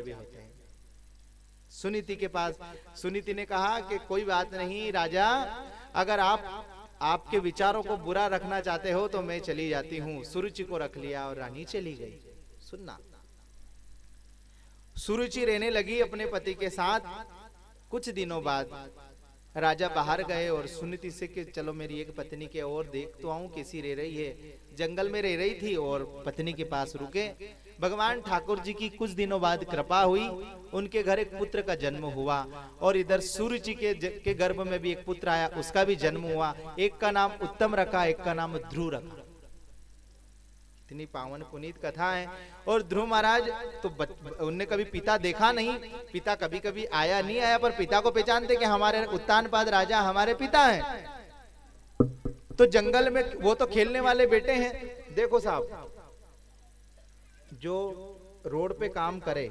विचार भी होते हैं। सुनीति के पास, सुनीति ने कहा कि कोई बात नहीं राजा, अगर आपके विचारों को बुरा रखना चाहते हो तो मैं चली जाती हूँ। सुरुचि को रख लिया और रानी चली गई। सुनना, सुरुचि रहने लगी अपने पति के साथ। कुछ दिनों बाद राजा बाहर गए और सुनीति से कि चलो मेरी एक पत्नी के और देख तो आऊं कैसी रह रही है। जंगल में रह रही थी और पत्नी के पास रुके। भगवान ठाकुर जी की कुछ दिनों बाद कृपा हुई, उनके घर एक पुत्र का जन्म हुआ और इधर सुरुचि के गर्भ में भी एक पुत्र आया, उसका भी जन्म हुआ। एक का नाम उत्तम रखा, एक का नाम ध्रुव रखा। इतनी पावन पुनीत कथा है। और ध्रुव महाराज तो उनने कभी पिता देखा नहीं, पिता कभी कभी आया नहीं आया, पर पिता को पहचानते कि हमारे उत्तानपाद राजा हमारे पिता हैं। तो जंगल में वो तो खेलने वाले बेटे हैं। देखो साहब, जो रोड पे काम करे,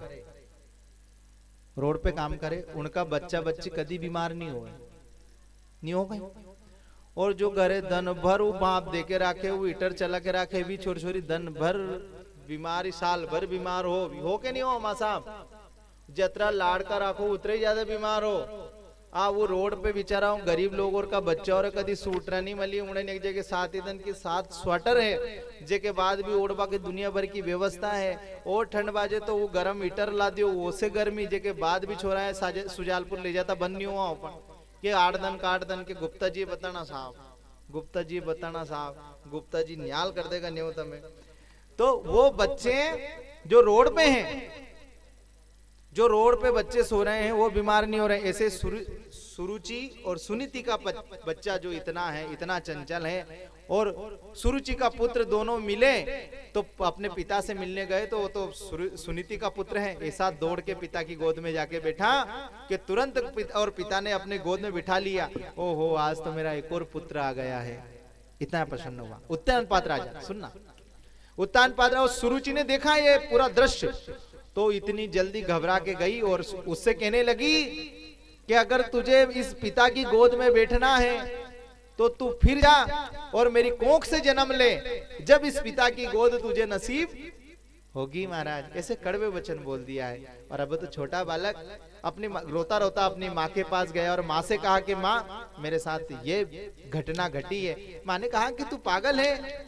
रोड पे काम करे, उनका बच्चा बच्ची कभी बीमार नहीं हो गए। और जो घरे दिन भर वो बाप दे के रखे, वो हीटर चला के रखे, भी छोरी छोरी दिन भर बीमारी, साल भर बीमार हो के नहीं हो। मां साहब जतरा लाड़ का रखो उतरे ही ज्यादा बीमार हो। वो रोड पे बेचारा गरीब लोग और का बच्चा और कभी सूटरा नहीं मिली, उन्हें एक जगह 7 दिन की 7 स्वेटर है, जेके बाद भी ओढ़वा के दुनिया भर की व्यवस्था है। और ठंड बाजे तो वो गर्म हीटर ला दियो, वो से गर्मी, जेके बाद भी छोरा है सुजालपुर ले जाता बंद नहीं हुआ कि 8 दिन का 8 दिन के गुप्ता जी बताना साहब, गुप्ता जी बताना साहब, गुप्ता जी न्याल कर देगा न्यू तमें। तो वो बच्चे जो रोड पे हैं, जो रोड पे बच्चे सो रहे हैं वो बीमार नहीं हो रहे। ऐसे सुरुचि और सुनीति का बच्चा जो इतना है, इतना चंचल है, और सुरुचि का पुत्र दोनों मिले तो अपने पिता से मिलने गए तो वो तो सुनीति का पुत्र है। ऐसा दौड़ के पिता की गोद में जाके बैठा कि तुरंत और पिता ने अपने गोद में बिठा लिया। ओहो, आज तो मेरा एक और पुत्र आ गया है, इतना प्रसन्न हुआ। उत्तानपाद राजा, सुनना, उत्तानपाद राजा, सुरुचि ने देखा ये पूरा दृश्य तो इतनी जल्दी घबरा के गई और उससे कहने लगी कि अगर तुझे इस पिता की गोद में बैठना है तो तू फिर जा और मेरी कोख से जन्म ले, जब इस पिता की गोद तुझे नसीब होगी। महाराज ऐसे कड़वे वचन बोल दिया है। और अब तो छोटा बालक अपनी रोता रोता अपनी माँ के पास गया और माँ से कहा कि माँ मेरे साथ ये घटना घटी है। माँ ने कहा कि तू पागल है,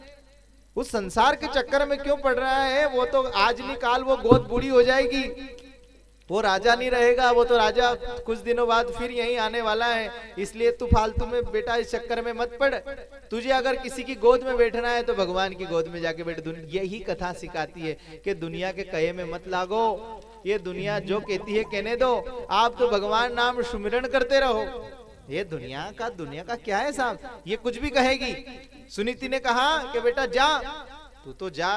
उस संसार के चक्कर में क्यों पड़ रहा है? वो तो आज नहीं काल वो गोद बूढ़ी हो जाएगी, वो राजा नहीं रहेगा, वो तो राजा कुछ दिनों बाद फिर यहीं आने वाला है। इसलिए तू फालतू में बेटा इस चक्कर में मत पड़। तुझे अगर किसी की गोद में बैठना है तो भगवान की गोद में जाके बैठ। यही कथा सिखाती है कि दुनिया के कहे में मत लागो, ये दुनिया जो कहती है कहने दो, आप तो भगवान नाम सुमिरन करते रहो। ये दुनिया का क्या है साहब, ये कुछ भी कहेगी। सुनीति ने कहा कि बेटा जा, तू तो जा,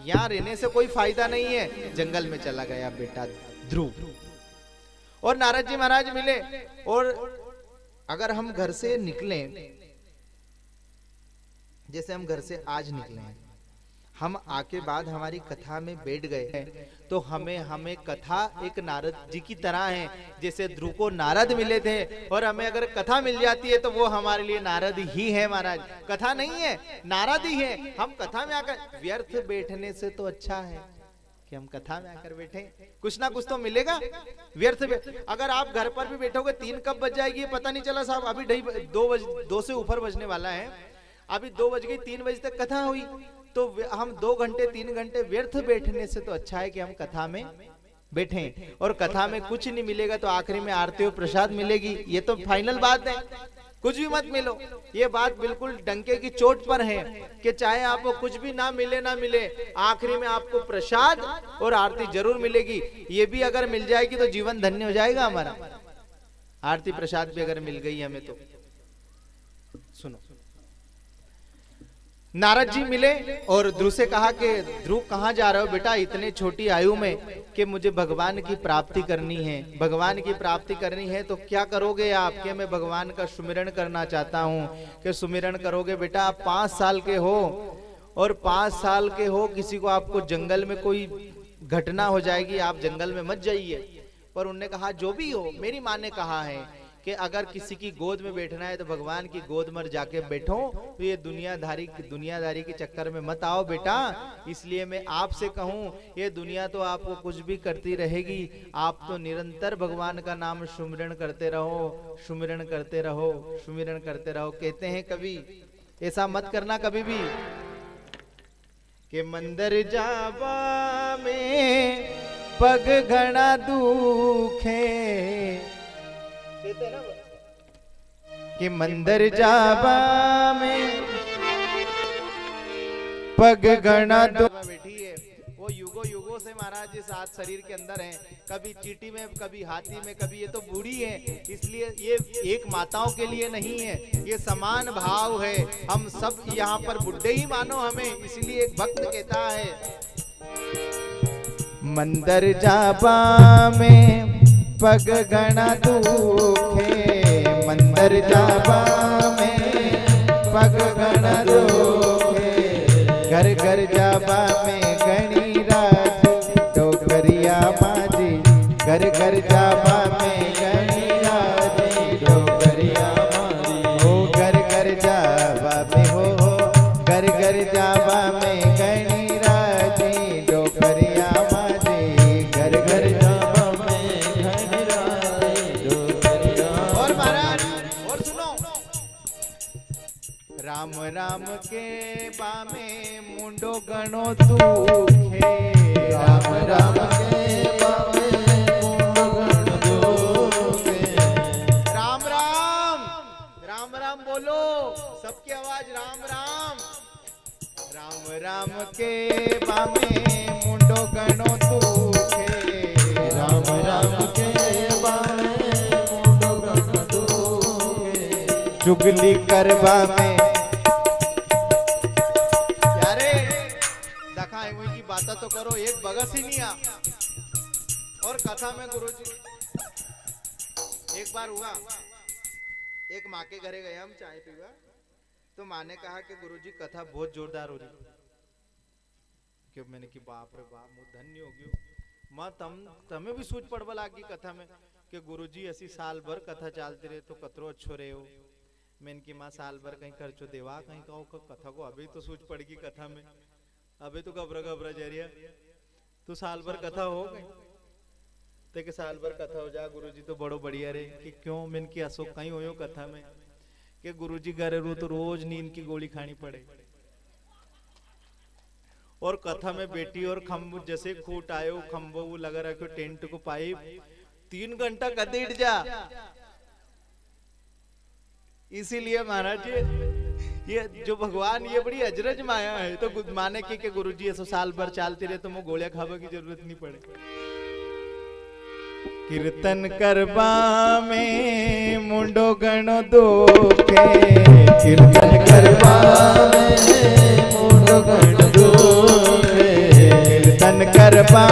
यहाँ रहने से कोई फायदा नहीं है। जंगल में चला गया बेटा ध्रुव। और नारद जी महाराज मिले। और अगर हम घर से निकलें, जैसे हम घर से आज निकले, हम आके बाद हमारी कथा में बैठ गए हैं तो हमें कथा एक नारद जी की तरह है। जैसे ध्रुव को नारद मिले थे और हमें अगर कथा मिल जाती है तो वो हमारे लिए नारद ही है। महाराज कथा नहीं है, नारद ही है। हम कथा में आकर व्यर्थ बैठने से तो अच्छा है कि हम कथा में आकर बैठे, कुछ ना कुछ तो मिलेगा। व्यर्थ अगर आप घर पर भी बैठोगे 3 कब बज जाएगी पता नहीं चला साहब। अभी 2 से ऊपर बजने वाला है, अभी 2 बज गई, 3 बजे तक कथा हुई। तो हम 2 घंटे 3 घंटे व्यर्थ बैठने से तो अच्छा है कि हम कथा में बैठें। और कथा में कुछ नहीं मिलेगा तो आखिरी में आरती और प्रसाद मिलेगी, ये तो फाइनल बात है। कुछ भी मत मिलो, ये बात बिल्कुल डंके की चोट पर है कि चाहे आपको कुछ भी ना मिले, आखिरी में आपको प्रसाद और आरती जरूर मिलेगी। ये भी अगर मिल जाएगी तो जीवन धन्य हो जाएगा हमारा। आरती प्रसाद भी अगर मिल गई हमें तो। सुनो, नारद जी मिले और ध्रुव से कहा कि ध्रुव कहाँ जा रहे हो बेटा इतने छोटी आयु में, कि मुझे भगवान की प्राप्ति करनी है। भगवान की प्राप्ति करनी है तो क्या करोगे आप? कि मैं भगवान का सुमिरन करना चाहता हूँ। कि सुमिरन करोगे बेटा, आप 5 साल के हो और 5 साल के हो, किसी को आपको जंगल में कोई घटना हो जाएगी, आप जंगल में मत जाइए। पर उन्होंने कहा जो भी हो, मेरी माँ ने कहा है कि कि अगर किसी की गोद में बैठना है तो भगवान की गोद में जाके बैठो, तो ये दुनियादारी के चक्कर में मत आओ बेटा। इसलिए मैं आपसे कहूं, ये दुनिया तो आपको कुछ भी करती रहेगी, आप तो निरंतर भगवान का नाम सुमिरन करते रहो, सुमिरन करते रहो, सुमिरन करते रहो। कहते हैं कभी, ऐसा मत करना कभी भी कि मंदिर जावा में पग घना दुखे, कि मंदिर जावा में पग घना दुखे। बैठी है वो युगों से महाराज जी साथ शरीर के अंदर हैं, कभी चींटी में, कभी हाथी में, कभी ये तो बूढ़ी है। इसलिए ये एक माताओं के लिए नहीं है, ये समान भाव है। हम सब यहाँ पर बुढ़े ही मानो हमें। इसलिए एक भक्त कहता है, मंदिर जाबा में पग घना दुखे, मंदिर जाबा में पग घना दुखे, घर घर जाबा में घनी राज डोकरिया माजी, घर घर जाबा में घनी राज डोकरिया माजी, हो घर घर जाबा में, हो घर घर जाबा में घनी राज डोकरिया माजी, घर घर जाबा में घनी राज डोकरिया। और महाराज और सुनो, राम राम के बामे मुंडो गणो दुखे, राम राम के बामे मुंडो गणो दुखे, राम राम, राम राम बोलो सबकी आवाज, राम राम, राम राम के बामे मुंडो गणो दुखे, राम राम के बामे मुंडो गणो दुखे, चुगली करवा में बात तो करो, एक बगस ही नहीं आ। और कथा में गुरुजी, एक बार हुआ, एक माँ के घरे गए हम चाय पीवा, तो माँ ने कहा कि गुरुजी कथा बहुत जोरदार हो रही। कि मैंने कि बाप रे बाप, मुझे धन्य हो गयो माँ, तमें भी सूझ पड़वा लागी कथा में कि गुरुजी ऐसी साल भर कथा चलती रहे तो कतरो अच्छो रहे हो। मैंने कि माँ साल भर कहीं खर्चो देवा, कहीं कहो कथा को अभी तो सूझ पड़ेगी कथा में, अबे तो घबरा जरिया, तू साल भर कथा हो गई ते के साल भर कथा हो जा गुरुजी तो बड़ो बढ़िया रे। कि क्यों? मैंने कि अशोक कहीं हो कथा में कि गुरुजी घरे रू तो रोज नींद की गोली खानी पड़े, और कथा में बेटी और खम्भ जैसे खूट आयो, खम्भो वो लगा रखो टेंट को पाइप 3 घंटा कदीट जा। इसीलिए महाराज ये जो भगवान, ये बड़ी अजरज माया है। तो माने कि गुरुजी ऐसा साल भर चलते रहे तो मुझे गोलियां खावा की जरूरत नहीं पड़े। कीर्तन करबा में मुंडो गणो दुखे, कीर्तन करबा में मुंडो गणो दुखे, कीर्तन करबा